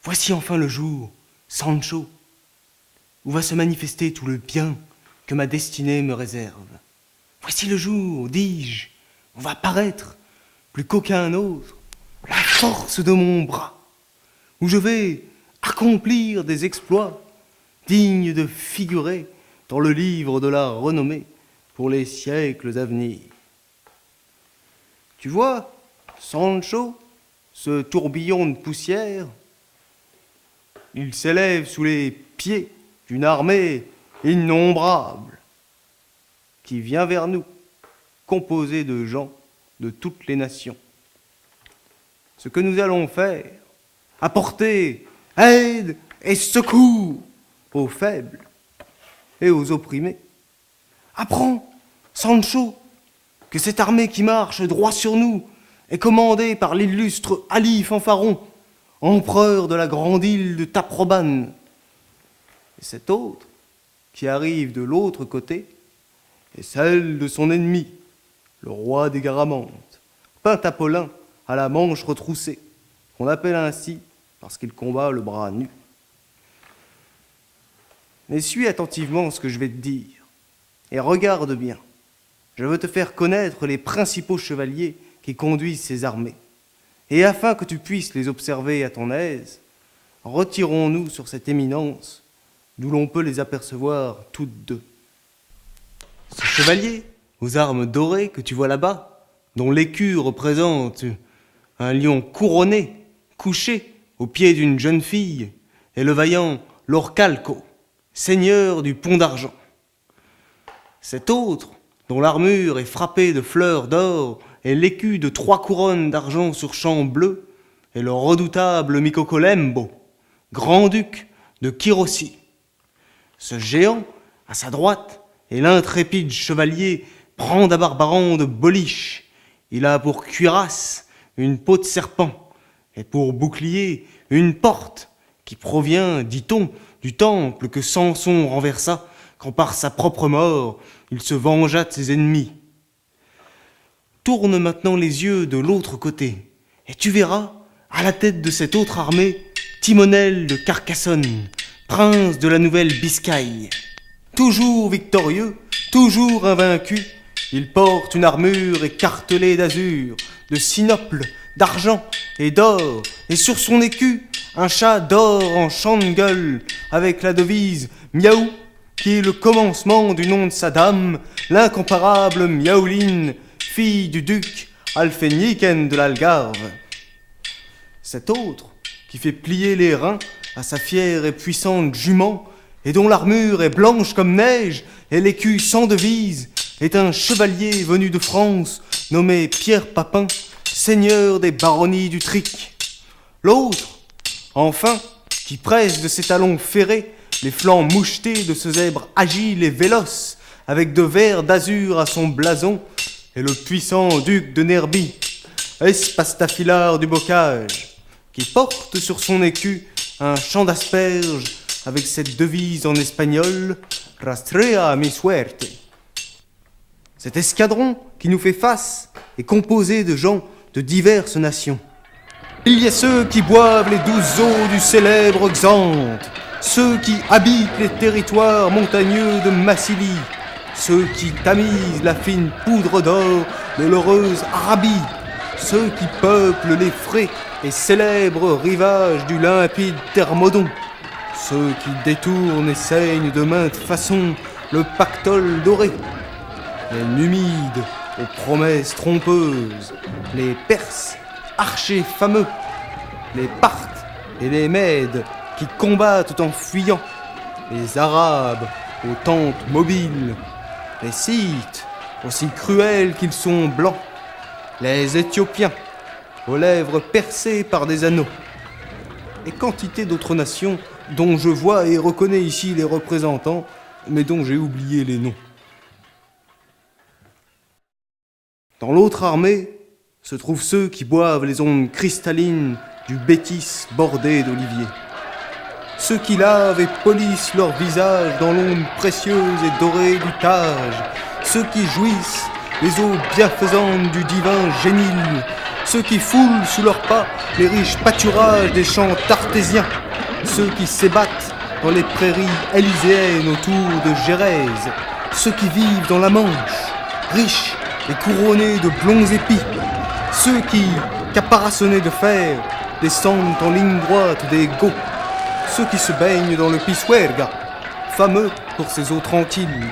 Voici enfin le jour, Sancho, où va se manifester tout le bien que ma destinée me réserve. Voici le jour, dis-je, où va paraître, plus qu'aucun autre, la force de mon bras, où je vais accomplir des exploits dignes de figurer dans le livre de la renommée pour les siècles à venir. Tu vois, Sancho, ce tourbillon de poussière, il s'élève sous les pieds d'une armée innombrable qui vient vers nous, composée de gens de toutes les nations. Ce que nous allons faire, apporter aide et secours aux faibles et aux opprimés. Apprends, Sancho, que cette armée qui marche droit sur nous est commandée par l'illustre Ali Fanfaron, empereur de la grande île de Taprobane. Et cet autre, qui arrive de l'autre côté, est celle de son ennemi, le roi des Garamantes, Pentapolin à la manche retroussée, qu'on appelle ainsi parce qu'il combat le bras nu. Mais suis attentivement ce que je vais te dire, et regarde bien. Je veux te faire connaître les principaux chevaliers qui conduisent ces armées. Et afin que tu puisses les observer à ton aise, retirons-nous sur cette éminence, d'où l'on peut les apercevoir toutes deux. Ce chevalier, aux armes dorées que tu vois là-bas, dont l'écu représente un lion couronné, couché au pied d'une jeune fille, est le vaillant Lorcalco, seigneur du Pont d'Argent. Cet autre, dont l'armure est frappée de fleurs d'or et l'écu de 3 couronnes d'argent sur champ bleu, est le redoutable Micocolembo, grand-duc de Chirossi. Ce géant, à sa droite, est l'intrépide chevalier Brandabarbaran de Boliche. Il a pour cuirasse une peau de serpent, et pour bouclier une porte qui provient, dit-on, du temple que Samson renversa quand par sa propre mort il se vengea de ses ennemis. Tourne maintenant les yeux de l'autre côté, et tu verras, à la tête de cette autre armée, Timonel de Carcassonne, prince de la Nouvelle Biscaye. Toujours victorieux, toujours invaincu, il porte une armure écartelée d'azur, de sinople, d'argent et d'or, et sur son écu, un chat d'or en champ de gueule, avec la devise Miaou, qui est le commencement du nom de sa dame, l'incomparable Miaouline, fille du duc Alféniken de l'Algarve. Cet autre, qui fait plier les reins à sa fière et puissante jument, et dont l'armure est blanche comme neige, et l'écu sans devise, est un chevalier venu de France, nommé Pierre Papin, seigneur des baronnies du Tric. L'autre, enfin, qui presse de ses talons ferrés les flancs mouchetés de ce zèbre agile et véloce, avec de verres d'azur à son blason, est le puissant duc de Nerbie, Espastafilard du Bocage, qui porte sur son écu un champ d'asperges avec cette devise en espagnol « Rastrea mi suerte ». Cet escadron qui nous fait face est composé de gens de diverses nations. Il y a ceux qui boivent les douces eaux du célèbre Xanthe, ceux qui habitent les territoires montagneux de Massilie, ceux qui tamisent la fine poudre d'or de l'heureuse Arabie, ceux qui peuplent les frais et célèbres rivages du limpide Thermodon, ceux qui détournent et saignent de maintes façons le pactole doré, les Numides aux promesses trompeuses, les Perses, archers fameux, les Parthes et les Mèdes qui combattent en fuyant, les Arabes aux tentes mobiles, les Scythes, aussi cruels qu'ils sont blancs, les Éthiopiens, aux lèvres percées par des anneaux. Et quantité d'autres nations dont je vois et reconnais ici les représentants, mais dont j'ai oublié les noms. Dans l'autre armée se trouvent ceux qui boivent les ondes cristallines du Bétis bordé d'oliviers. Ceux qui lavent et polissent leur visage dans l'onde précieuse et dorée du Tage. Ceux qui jouissent les eaux bienfaisantes du divin Génil. Ceux qui foulent sous leurs pas les riches pâturages des champs artésiens. Ceux qui s'ébattent dans les prairies élyséennes autour de Gérèse. Ceux qui vivent dans la Manche, riches et couronnés de blonds épis. Ceux qui, caparaçonnés de fer, descendent en ligne droite des Goths. Ceux qui se baignent dans le Pisuerga, fameux pour ses eaux tranquilles.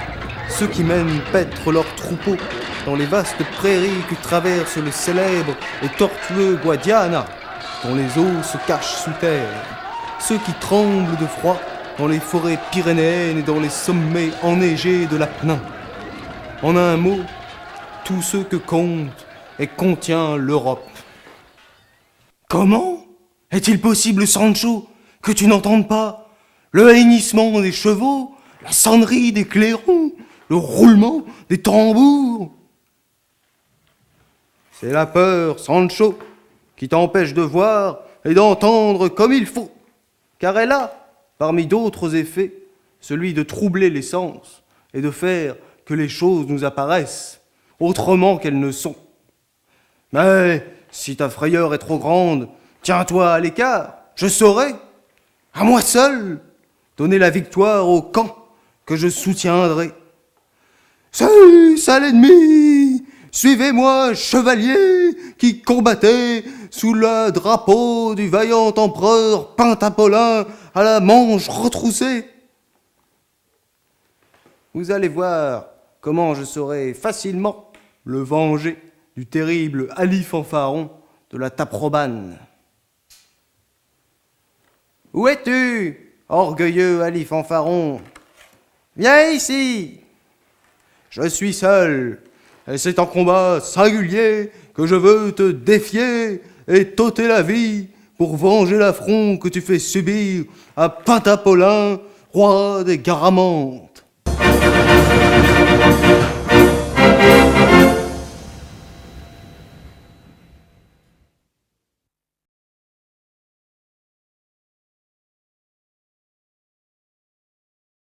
Ceux qui mènent paître leurs troupeaux dans les vastes prairies que traverse le célèbre et tortueux Guadiana, dont les eaux se cachent sous terre. Ceux qui tremblent de froid dans les forêts pyrénéennes et dans les sommets enneigés de l'Apennin. En un mot, tout ce que compte et contient l'Europe. Comment est-il possible, Sancho, que tu n'entendes pas le hennissement des chevaux, la sonnerie des clairons, le roulement des tambours? C'est la peur, Sancho, qui t'empêche de voir et d'entendre comme il faut, car elle a, parmi d'autres effets, celui de troubler les sens et de faire que les choses nous apparaissent autrement qu'elles ne sont. Mais si ta frayeur est trop grande, tiens-toi à l'écart, je saurai, à moi seul, donner la victoire au camp que je soutiendrai. C'est ça l'ennemi! Suivez-moi, chevaliers, qui combattez sous le drapeau du vaillant empereur Pentapolin à la manche retroussée. Vous allez voir comment je saurai facilement le venger du terrible Ali Fanfaron de la Taprobane. Où es-tu, orgueilleux Ali Fanfaron? Viens ici! Je suis seul, et c'est en combat singulier que je veux te défier et t'ôter la vie pour venger l'affront que tu fais subir à Pentapolin, roi des Garamantes.